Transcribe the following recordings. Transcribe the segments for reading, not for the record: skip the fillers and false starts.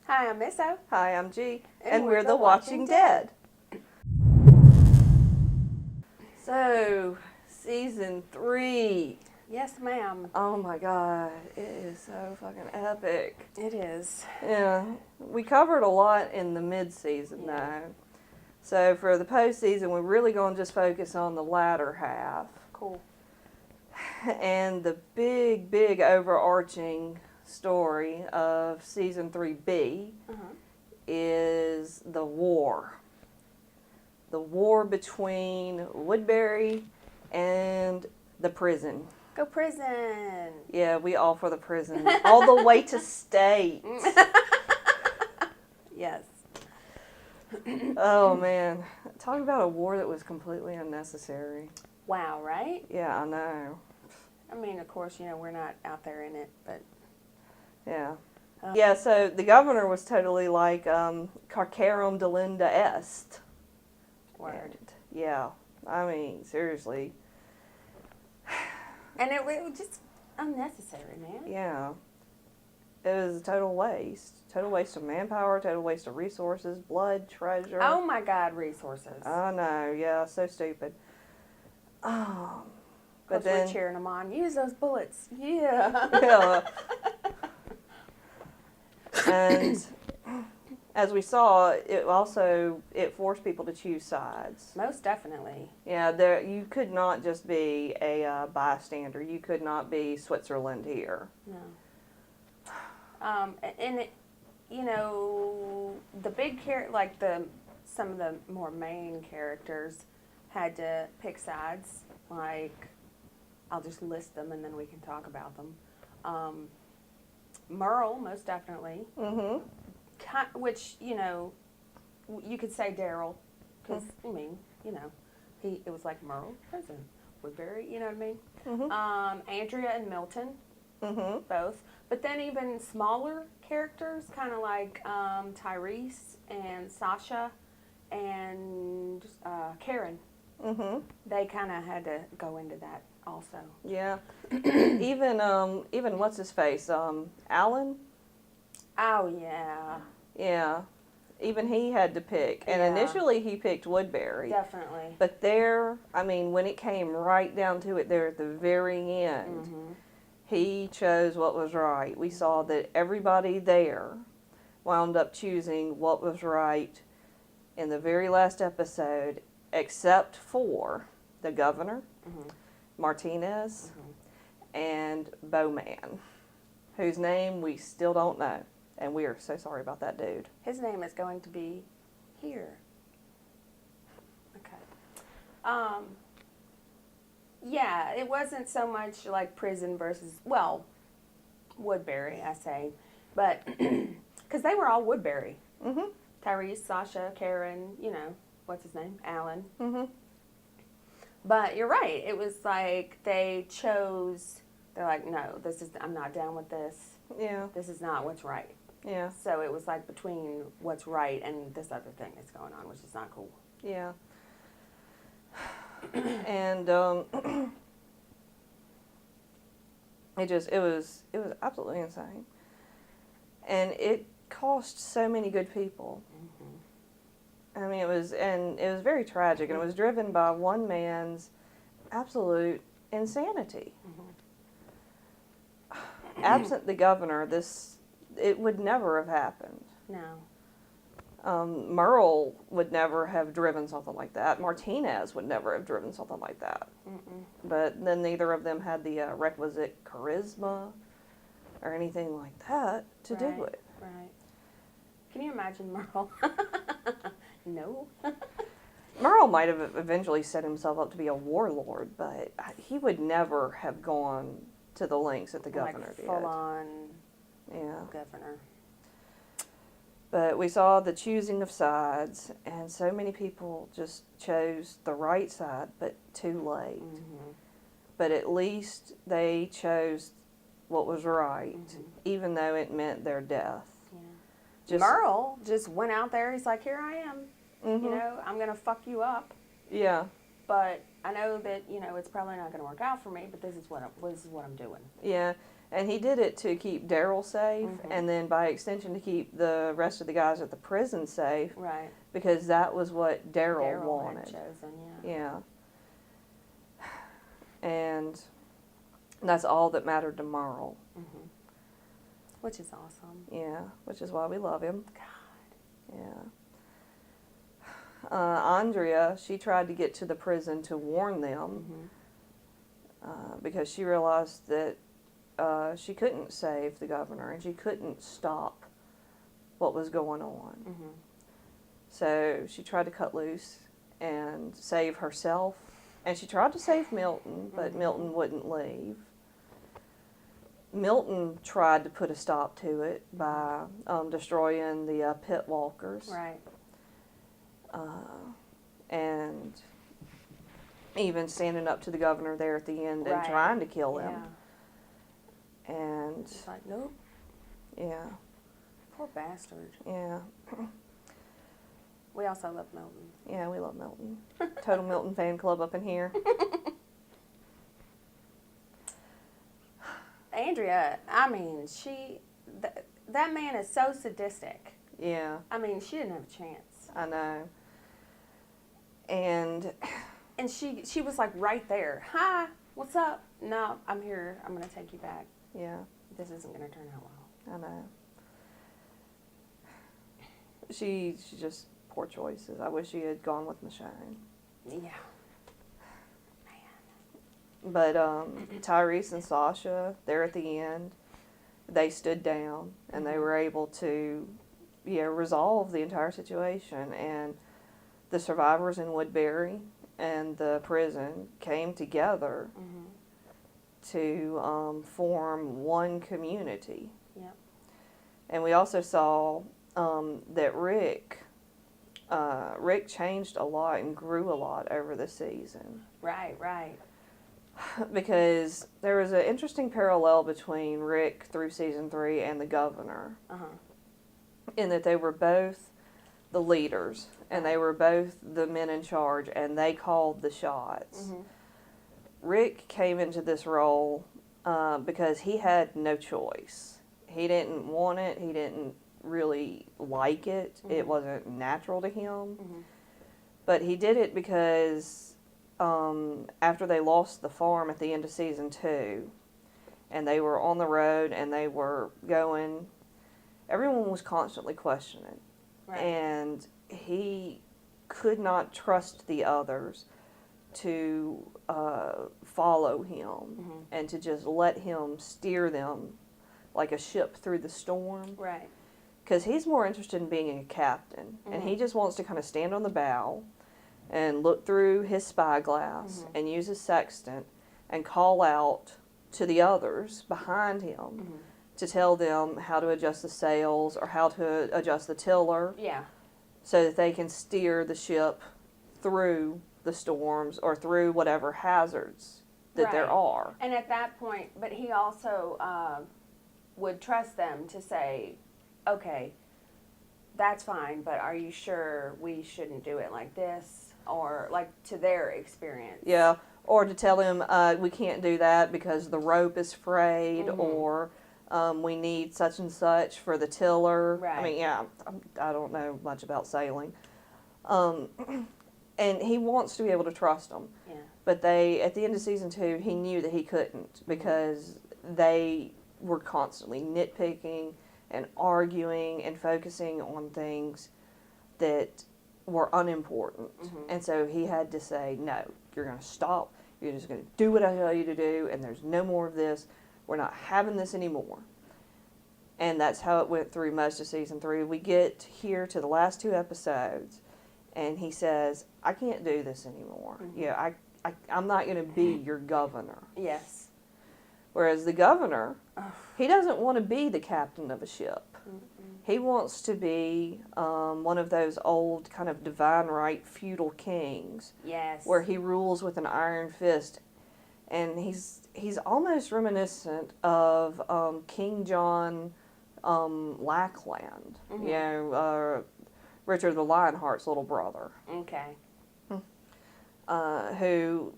Hi, I'm Misso. Hi, I'm G, And and we're we're the the Watching Watching Dead. Dead. So, season 3. Yes, ma'am. Oh my god, it is so fucking epic. It is. Yeah, we covered a lot in the mid-season Yeah. though. So for the post-season, we're really going to just focus on the latter half. Cool. And the big overarching story of season 3B is the war. The war between Woodbury and the prison. Go prison. Yeah, we all for the prison. All the way to state. Yes. Oh man. Talk about a war that was completely unnecessary. Wow, right? Yeah, I know. I mean, of course, we're not out there in it, but... Yeah. Yeah, so the governor was totally like Carcarum Delinda Est. Word. And, yeah. I mean, seriously. And it was just unnecessary, man. Yeah. It was a total waste. Total waste of manpower, total waste of resources, blood, treasure. Oh my God, resources. I know, yeah, so stupid. But Because then, we're cheering them on. Use those bullets. Yeah. yeah. And as we saw, it forced people to choose sides. Most definitely. Yeah, you could not just be a bystander. You could not be Switzerland here. No. And it, the big some of the more main characters had to pick sides. Like, I'll just list them and then we can talk about them. Merle, most definitely. Mm-hmm. Which, you could say Daryl, because, it was like Merle, prison, Woodbury, you know what I mean? Mm-hmm. Andrea and Milton, Mm-hmm. both. But then even smaller characters, kind of like Tyrese and Sasha and Karen, Mm-hmm. they kind of had to go into that also. Yeah. even what's his face? Alan? Oh, yeah. Yeah. Even he had to pick. And Yeah. initially he picked Woodbury. Definitely. But when it came right down to it there at the very end, he chose what was right. We saw that everybody there wound up choosing what was right in the very last episode, except for the governor, Martinez, and Bowman, whose name we still don't know. And we are so sorry about that dude. His name is going to be here. Okay. Yeah, it wasn't so much like prison versus, Woodbury, I say. But, because they were all Woodbury. Mm-hmm. Tyrese, Sasha, Karen, what's his name? Alan. Mm-hmm. But you're right. It was like they chose, they're like, no, I'm not down with this. Yeah. This is not what's right. Yeah. So it was like between what's right and this other thing that's going on, which is not cool. Yeah. And it was absolutely insane. And it cost so many good people. I mean, it was very tragic, and it was driven by one man's absolute insanity. Absent the governor, it would never have happened. No. Merle would never have driven something like that. Martinez would never have driven something like that. But then neither of them had the requisite charisma or anything like that to do it. Right. Can you imagine Merle? No. Merle might have eventually set himself up to be a warlord, but he would never have gone to the lengths that the governor did. Full on governor. But we saw the choosing of sides, and so many people just chose the right side, but too late. But at least they chose what was right, even though it meant their death. Yeah. Merle just went out there. He's like, here I am. I'm going to fuck you up. Yeah. But I know that, it's probably not going to work out for me, but this is what I'm doing. Yeah. And he did it to keep Daryl safe, Mhm. and then by extension to keep the rest of the guys at the prison safe, Right. because that was what Daryl Daryl wanted. had chosen, Yeah. And that's all that mattered to Merle. Mhm. Which is awesome. Yeah, which is why we love him. God. Yeah. Andrea, she tried to get to the prison to warn them because she realized that she couldn't save the governor and she couldn't stop what was going on. Mhm. So she tried to cut loose and save herself. And she tried to save Milton, but Milton wouldn't leave. Milton tried to put a stop to it by destroying the pit walkers. Right. And even standing up to the governor there at the end and Right. trying to kill him. Yeah. And It's like, nope. yeah, Poor bastard. yeah, We also love Milton. yeah, we love Milton. Total Milton fan club up in here. Andrea, I mean, that man is so sadistic. Yeah, I mean, she didn't have a chance. I know. And And she was like right there. Hi, what's up? No, I'm here. I'm going to take you back. yeah, This isn't going to turn out well. I know. She just poor choices. I wish she had gone with Michonne. Yeah. But Tyrese and Sasha, they're at the end. They stood down and they were able to, resolve the entire situation. And the survivors in Woodbury and the prison came together to form one community. Yep. And we also saw that Rick changed a lot and grew a lot over the season. Right, right. Because there was an interesting parallel between Rick through season 3 and the governor, in that they were both the leaders and they were both the men in charge and they called the shots. Rick came into this role because he had no choice. He didn't want it. He didn't really like it. It wasn't natural to him. But he did it because after they lost the farm at the end of season 2 and they were on the road and they were going, everyone was constantly questioning. Right. And he could not trust the others to follow him and to just let him steer them like a ship through the storm. Right. Because he's more interested in being a captain, and he just wants to kind of stand on the bow and look through his spyglass and use his sextant and call out to the others behind him to tell them how to adjust the sails or how to adjust the tiller Yeah. so that they can steer the ship through the storms or through whatever hazards that there Right. are. And at that point, but he also would trust them to say, okay, that's fine, but are you sure we shouldn't do it like this? Or like to their experience. Yeah, or to tell him we can't do that because the rope is frayed or we need such and such for the tiller. Right. I mean, I don't know much about sailing. And he wants to be able to trust them. Yeah. But at the end of season 2, he knew that he couldn't because they were constantly nitpicking and arguing and focusing on things that were unimportant. And so he had to say, no, you're going to stop. You're just going to do what I tell you to do, and there's no more of this. We're not having this anymore. And that's how it went through most of season 3. We get here to the last 2 episodes, and he says, I can't do this anymore. I'm not going to be your governor. Yes. Whereas the governor, he doesn't want to be the captain of a ship. He wants to be one of those old kind of divine right feudal kings. Yes. Where he rules with an iron fist. And he's almost reminiscent of King John Lackland. Richard the Lionheart's little brother. Okay. Who,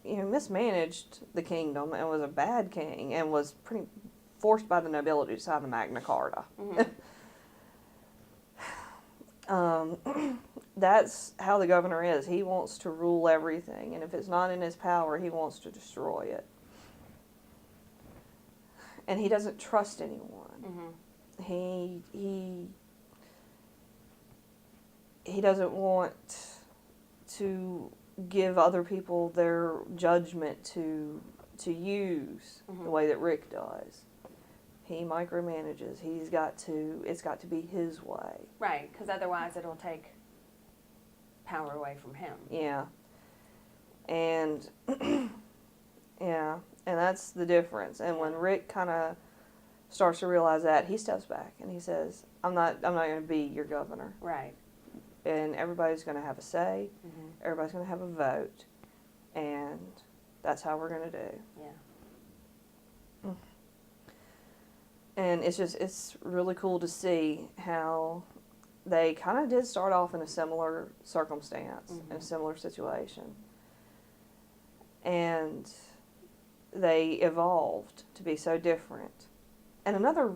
mismanaged the kingdom and was a bad king and was pretty forced by the nobility to sign the Magna Carta. That's how the governor is. He wants to rule everything, and if it's not in his power, he wants to destroy it. And he doesn't trust anyone. He doesn't want to give other people their judgment to use the way that Rick does. He micromanages. It's got to be his way. Right, because otherwise it'll take power away from him. Yeah. And yeah, and that's the difference. And when Rick kind of starts to realize that, he steps back and he says, I'm not going to be your governor. Right. And everybody's going to have a say. Everybody's going to have a vote. And that's how we're going to do. Yeah. And it's really cool to see how they kind of did start off in a similar circumstance, in a similar situation. And they evolved to be so different. And another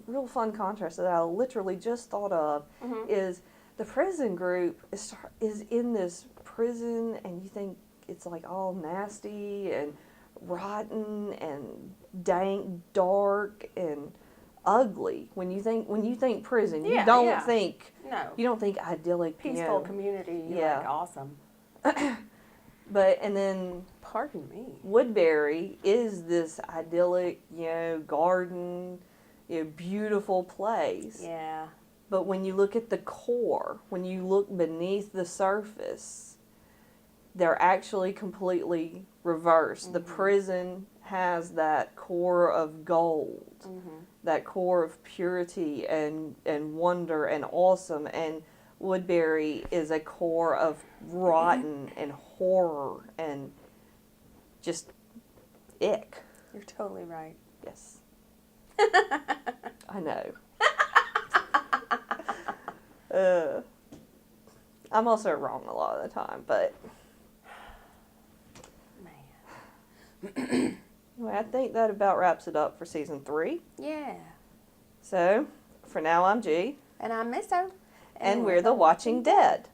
real fun contrast that I literally just thought of is the prison group is in this prison, and you think it's like all nasty and rotten and dank, dark and ugly. When you think prison, you don't think idyllic, peaceful community. Yeah, like awesome. But and then pardon me, Woodbury is this idyllic, garden, beautiful place. Yeah. But when you look at the core, when you look beneath the surface, they're actually completely reversed. The prison has that core of gold, that core of purity and wonder and awesome, and Woodbury is a core of rotten and horror and just ick. You're totally right. Yes. I know. I'm also wrong a lot of the time, but Man. anyway, I think that about wraps it up for season 3. Yeah. So, for now, I'm G. And I'm Misso. And we're the Watching Dead.